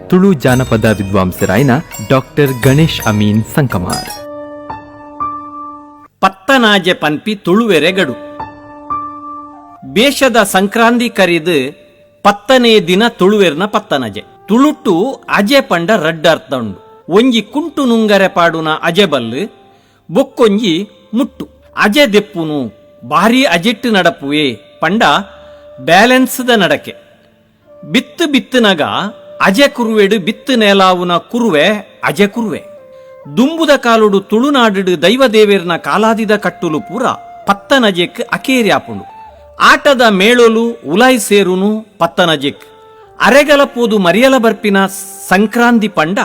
ತುಳು ಜಾನಪದ ವಿದ್ವಾಂಸರಾಯನ ಡಾಕ್ಟರ್ ಗಣೇಶ್ ಅಮೀನ್ ಸಂಕಮಾರ್. ಪತ್ತನಾಜೆ ಪನ್ಪಿ ತುಳುವೆರೆಗಡು ಬೇಷದ ಸಂಕ್ರಾಂತಿ ಕರಿದು ಪತ್ತನೇ ದಿನ ತುಳುವೆರ್ನ ಪತ್ತನಜೆ ತುಳುಟ್ಟು ಅಜೆ ಪಂಡ ರಡ್ಡರ್ಥ ಉಂಡು. ಒಂಜಿ ಕುಂಟು ನುಂಗರೆ ಪಾಡುನ ಅಜೆ ಬಲ್ಲು ಬೊಕ್ಕೊಂಜಿ ಮುಟ್ಟು ಅಜೆ ದೆಪ್ಪುನು ಭಾರಿ ಅಜೆಟ್ಟು ನಡಪುವೆ ಪಂಡ ಬ್ಯಾಲೆನ್ಸ್ದ ನಡಕೆ ಬಿತ್ತು ಬಿತ್ತನಗ ಅಜೆ ಕುರುವೆಡು ಬಿತ್ತು ನೇಲಾವುನ ಕುರುವೆ ಅಜೆ ಕುರುವೆ ದುಂಬುದ ಕಾಲುಡು ತುಳುನಾಡು ದೈವದೇವೇರ್ನ ಕಾಲಾದಿದ ಕಟ್ಟುಲು ಪೂರ ಪತ್ತನಜೆಕ್ ಅಕೇರ್ಯಾಪುಂಡು. ಆಟದ ಮೇಳೋಲು ಉಲಾಯಿ ಸೇರುನು ಪತ್ತನಜೆಕ್ ಅರೆಗಲಪೋದು ಮರಿಯಲ ಬರ್ಪಿನ ಸಂಕ್ರಾಂತಿ ಪಂಡ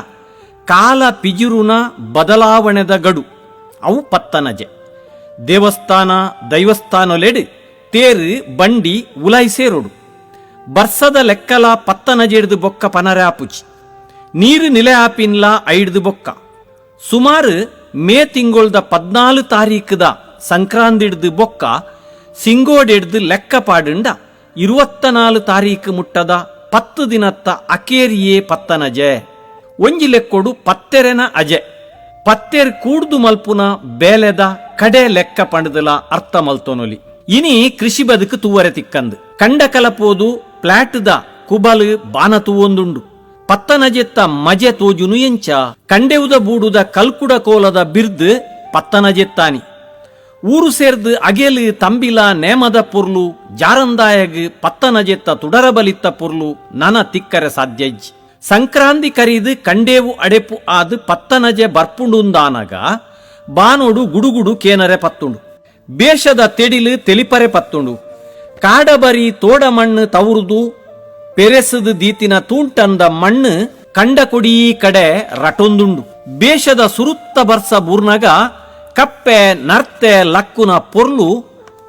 ಕಾಲ ಪಿಜುರುನ ಬದಲಾವಣೆದ ಗಡು ಅವು ಪತ್ತನಜೆ. ದೇವಸ್ಥಾನ ದೈವಸ್ಥಾನೊಲೆಡು ತೇರು ಬಂಡಿ ಉಲಾಯಿ ಸೇರೋಡು ಬರ್ಸದ ಲೆಕ್ಕಲ ಪತ್ತನಜೆಡ್ದು ಬೊಕ್ಕ ಪನರಾಪುಚಿ ನೀರು ನಿಲೆ ಆಪಿನ್ಲ ಐಡ್ದು ಬೊಕ್ಕ ಸುಮಾರು ಮೇ ತಿಂಗೊಳ್ದ 14 ತಾರೀಕದ ಸಂಕ್ರಾಂತಿಡ್ದು ಬೊಕ್ಕ ಸಿಂಗೋಡೆಡ್ದು ಲೆಕ್ಕ ಪಾಡುಂಡ 24 ತಾರೀಕು ಮುಟ್ಟದ 10 ದಿನತ್ತ ಅಕೇರಿಯೇ ಪತ್ತನಜೆ. ಒಂಜಿ ಲೆಕ್ಕೊಡು ಪತ್ತೆರೆನ ಅಜೆ ಪತ್ತೆರ್ ಕೂಡ್ದು ಮಲ್ಪುನ ಬೇಲೆದ ಕಡೆ ಲೆಕ್ಕ ಪಂಡದಲ ಅರ್ಥ ಮಲ್ತೊನೊಲಿ. ಇನಿ ಕೃಷಿ ಬದುಕು ತೂವರೆ ತಿಕ್ಕಂದು ಕಂಡ ಕಲಪೋದು ಪ್ಲಾಟ್ದ ಕುಬಲು ಬಾನ ತೂವೊಂದುಂಡು. ಪತ್ತನಜೆತ್ತ ಮಜೆ ತೋಜುನು ಎಂಚ ಕಂಡೆವುದ ಬೂಡುದ ಕಲ್ಕುಡ ಕೋಲದ ಬಿರ್ದು ಪತ್ತನಜೆತ್ತಾನಿ ಊರು ಸೇರ್ದು ಅಗೆಲು ತಂಬಿಲ ನೇಮದ ಪೊರ್ಲು ಜಾರಂದಾಯಗ್ ಪತ್ತನಜೆತ್ತ ತುಡರ ಬಲಿತ್ತ ಪೊರ್ಲು ನನ ತಿಕ್ಕರೆ ಸಾಧ್ಯಜ್. ಸಂಕ್ರಾಂತಿ ಕರೀದು ಕಂಡೇವು ಅಡೆಪು ಆದು ಪತ್ತನಜೆ ಬರ್ಪುಂಡುಂದಾನಗ ಬಾನೋಡು ಗುಡುಗುಡು ಕೇನರೆ ಪತ್ತುಂಡು. ಬೇಷದ ತೆಡಿಲು ತೆಲಿಪರೆ ಪತ್ತುಂಡು. ಕಾಡಬರಿ ತೋಡ ಮಣ್ಣು ತವರುದು ಪೆರೆಸದು ದೀತಿನ ತೂಂಟಂದ ಮಣ್ಣು ಕಂಡ ಕೊಡೀ ಕಡೆ ರಟೊಂದುಂಡು. ಬೇಷದ ಸುರುತ್ತ ಬರ್ಸ ಬೂರ್ನಗ ಕಪ್ಪೆ ನರ್ತೆ ಲಕ್ಕುನ ಪೊರ್ಲು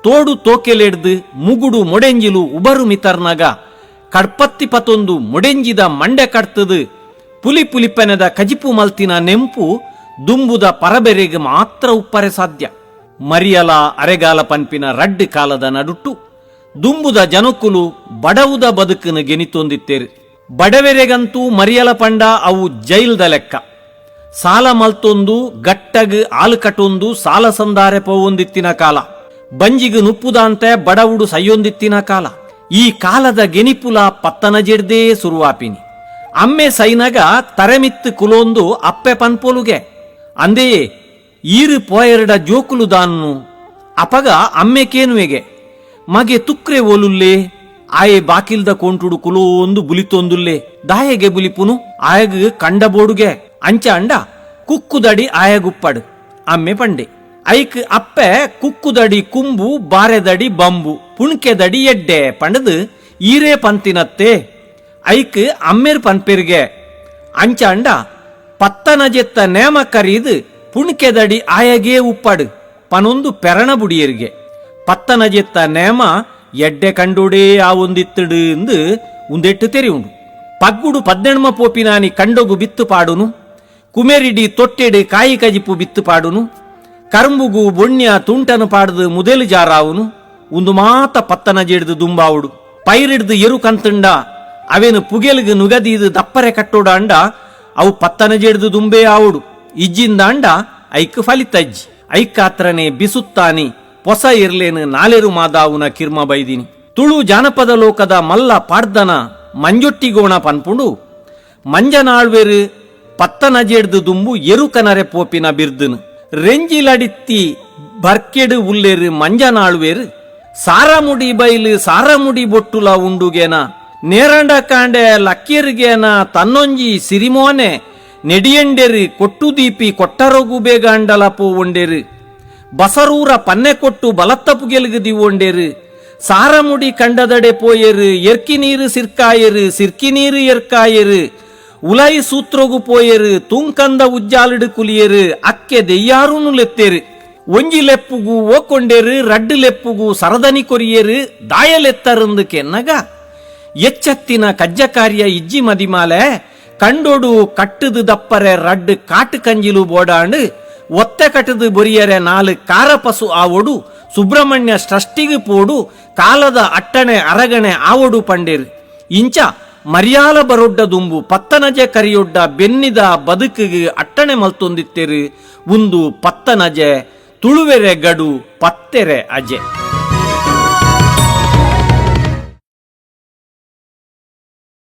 ತೋಡು ತೋಕೆಲೆಡ್ದು ಮುಗುಡು ಮೊಡೆಂಜಿಲು ಉಬರು ಮಿತರ್ನಗ ಕಡ್ಪತ್ತಿ ಪತೊಂದು ಮೊಡೆಂಜಿದ ಮಂಡೆ ಕಡ್ತದು ಪುಲಿ ಪುಲಿಪೆನೆದ ಕಜಿಪು ಮಲ್ತಿನ ನೆಂಪು ದುಂಬುದ ಪರಬೆರೆಗೆ ಮಾತ್ರ ಉಪ್ಪರೆ ಸಾಧ್ಯ. ಮರಿಯಲ ಅರೆಗಾಲ ಪನ್ಪಿನ ರಡ್ಡು ಕಾಲದ ನಡುಟ್ಟು ದುಂಬುದ ಜನಕುಲು ಬಡವುದ ಬದುಕನ್ನು ಗೆನಿತೊಂದಿತ್ತೇರು. ಬಡವೆರೆಗಂತೂ ಮರಿಯಲ ಪಂಡ ಅವು ಜೈಲ್ದ ಲೆಕ್ಕ. ಸಾಲ ಮಲ್ತೊಂದು ಗಟ್ಟಗ್ ಆಲು ಕಟೊಂದು ಸಾಲ ಸಂದಾರೆ ಪೋವೊಂದಿತ್ತಿನ ಕಾಲ. ಬಂಜಿಗು ನುಪ್ಪುದಾಂತೆ ಬಡವುಡು ಸೈಯೊಂದಿತ್ತಿನ ಕಾಲ. ಈ ಕಾಲದ ಗೆನಿಪುಲ ಪತ್ತನಜೆಡ್ದೇ ಸುರುವಾಪಿನಿ. ಅಮ್ಮೆ ಸೈನಗ ತರೆಮಿತ್ತು ಕುಲೊಂದು ಅಪ್ಪೆ ಪನ್ಪೊಲುಗೆ ಅಂದೆಯೇ ಈರು ಪೋಯರಡ ಜೋಕುಲು ದಾನ್ನು ಅಪಗ ಅಮ್ಮೆ ಕೇನುವೆಗೆ ಮಗೆ ತುಕ್ರೆ ಓಲುಲ್ಲೇ ಆಯೆ ಬಾಕಿಲ್ದ ಕೊಂಟುಡು ಕುಲೋಂದು ಬುಲಿತೊಂದುಲ್ಲೇ ದಾಯಗೆ ಬುಲಿಪುನು ಆಯಗ್ ಕಂಡ ಬೋಡುಗೆ ಅಂಚ ಅಂಡ ಕುಕ್ಕುದಡಿ ಆಯಗುಪ್ಪಡು ಅಮ್ಮೆ ಪಂಡೆ ಐಕ್ ಅಪ್ಪೆ ಕುಕ್ಕುದಡಿ ಕುಂಬು ಬಾರೆದಡಿ ಬಂಬು ಪುಣ್ಕೆದಡಿ ಎಡ್ಡೆ ಪಂಡದು ಈರೇ ಪಂತಿನತ್ತೆ ಐಕ್ ಅಮ್ಮೇರ್ ಪನ್ಪೆರ್ಗೆ ಅಂಚ ಅಂಡ ಪತ್ತನಜೆತ್ತ ನೇಮ ಕರೀದು ಪುಣ್ಕೆದಡಿ ಆಯಗೇ ಉಪ್ಪಡು ಪನೊಂದು ಪೆರಣ ಬುಡಿಯರಿಗೆ ಪತ್ತನಜೆತ್ತ ನೇಮ ಎಡ್ಡೆ ಕಂಡುಡೇ ಆ ಒಂದಿತ್ತಡು ಎಂದು ಉಂದೆಟ್ಟು ತೆರೆಯುಂಡು. ಪಗ್ಗುಡು ಪದ್ದೆಣ್ಮ ಪೋಪಿನಾನಿ ಕಂಡೊಗು ಬಿತ್ತು ಪಾಡುನು ಕುಮೆರಿಡಿ ತೊಟ್ಟೆಡು ಕಾಯಿ ಕಜಿಪು ಬಿತ್ತು ಪಾಡುನು ಕರ್ಮುಗು ಬೊಣ್ಯ ತುಂಟನು ಪಾಡ್ದು ಮುದೆಲು ಜಾರಾವುನು ಒಂದು ಮಾತ ಪತ್ತನಜೆಡ್ದು ದುಂಬಾವುಡು ಪೈರಿಡ್ದು ಎರು ಕಂತಂಡ ಅವೇನು ಪುಗೆಲ್ಗು ನುಗದೀದು ದಪ್ಪರೆ ಕಟ್ಟೋಡ ಅಂಡ ಅವು ಪತ್ತನಜೆಡ್ದು ದುಂಬೇ ಆವುಡು ಇಜ್ಜಿಂದ ಅಂಡ ಐಕ್ ಫಲಿತಜ್ಜಿ ಐಕಾತ್ರನೆ ಬಿಸುತ್ತಾನಿ ಹೊಸ ಇರ್ಲೇನು ನಾಲೆರು ಮಾದಾವುನ ಕಿರ್ಮ ಬೈದಿನಿ. ತುಳು ಜಾನಪದ ಲೋಕದ ಮಲ್ಲ ಪಾಡ್ದನ ಮಂಜೊಟ್ಟಿಗೋಣ ಪನ್ಪುಂಡು ಮಂಜನಾಳ್ವೇರು ಪತ್ತನಜೆಡ್ದು ದುಂಬು ಎರುಕನರೆ ಪೋಪಿನ ಬಿರ್ದುನು ರೆಂಜಿಲಡಿತ್ತಿ ಬರ್ಕೆಡು ಉಲ್ಲೇರು ಮಂಜನಾಳ್ವೇರು ಸಾರಮುಡಿ ಬೈಲು ಸಾರಮುಡಿ ಬೊಟ್ಟುಲ ಉಂಡುಗೇನ ನೇರಂಡ ಕಾಂಡೆ ಲಕ್ಕಿರ್ಗೇನ ತನ್ನೊಂಜಿ ಸಿರಿಮೋನೆ ನೆಡಿಯಂಡೆರು ಕೊಟ್ಟು ದೀಪಿ ಕೊಟ್ಟರೊಗು ಬೇಗ ಅಂಡಲ ಪೋವಂಡೆರು ಬಸರೂರ ಪನ್ನೆ ಕೊಟ್ಟು ಬಲತ್ತ ಪುಗೆಲ್ಗು ದಿವೊಂಡೆರು ಸಾರಮುಡಿ ಕಂಡದಡೆ ಪೋಯರು ಎರ್ಕಿ ನೀರು ಸಿರ್ಕಾಯರು ಸಿರ್ಕಿ ನೀರು ಎರ್ಕಾಯರು ಉಲಾಯಿ ಸೂತ್ರೊಗು ಪೋಯರು ತೂಂಕಂದ ಉಜ್ಜಾಲಿಡು ಕುಲಿಯರು ಅಕ್ಕೆ ದೆಯ್ಯಾರೂನು ಲೆತ್ತೇರು ಒಂಜಿ ಲೆಪ್ಪುಗು ಓಕೊಂಡೆರು ರಡ್ಡು ಲೆಪ್ಪುಗು ಸರದನಿ ಕೊರಿಯರು ದಾಯಲೆತ್ತರಂದು ಕೆನ್ನಗ ಎಚ್ಚತ್ತಿನ ಕಜ್ಜ ಕಾರ್ಯ ಇಜ್ಜಿ ಮದಿಮಾಲೆ ಕಂಡೋಡು ಕಟ್ಟದು ದಪ್ಪರೆ ರಡ್ಡು ಕಾಟು ಕಂಜಿಲು ಬೋಡಾಂಡು ಒತ್ತೆ ಕಟ್ಟದು ಬೊರಿಯರೆ 4 ಕಾರಪಸು ಆವೊಡು ಸುಬ್ರಹ್ಮಣ್ಯ ಷಷ್ಠಿಗು ಪೋಡು ಕಾಲದ ಅಟ್ಟಣೆ ಅರಗಣೆ ಆವೊಡು ಪಂಡೇರು ಇಂಚ ಮರ್ಯಾಲ ಬರೊಡ್ಡ ದುಂಬು ಪತ್ತನಜೆ ಕರಿಯೊಡ್ಡ ಬೆನ್ನಿದ ಬದುಕಿಗೆ ಅಟ್ಟಣೆ ಮಲ್ತೊಂದಿತ್ತೆರು ಒಂದು ಪತ್ತನಜೆ ತುಳುವೆರೆ ಗಡು ಪತ್ತೆರೆ ಅಜೆ.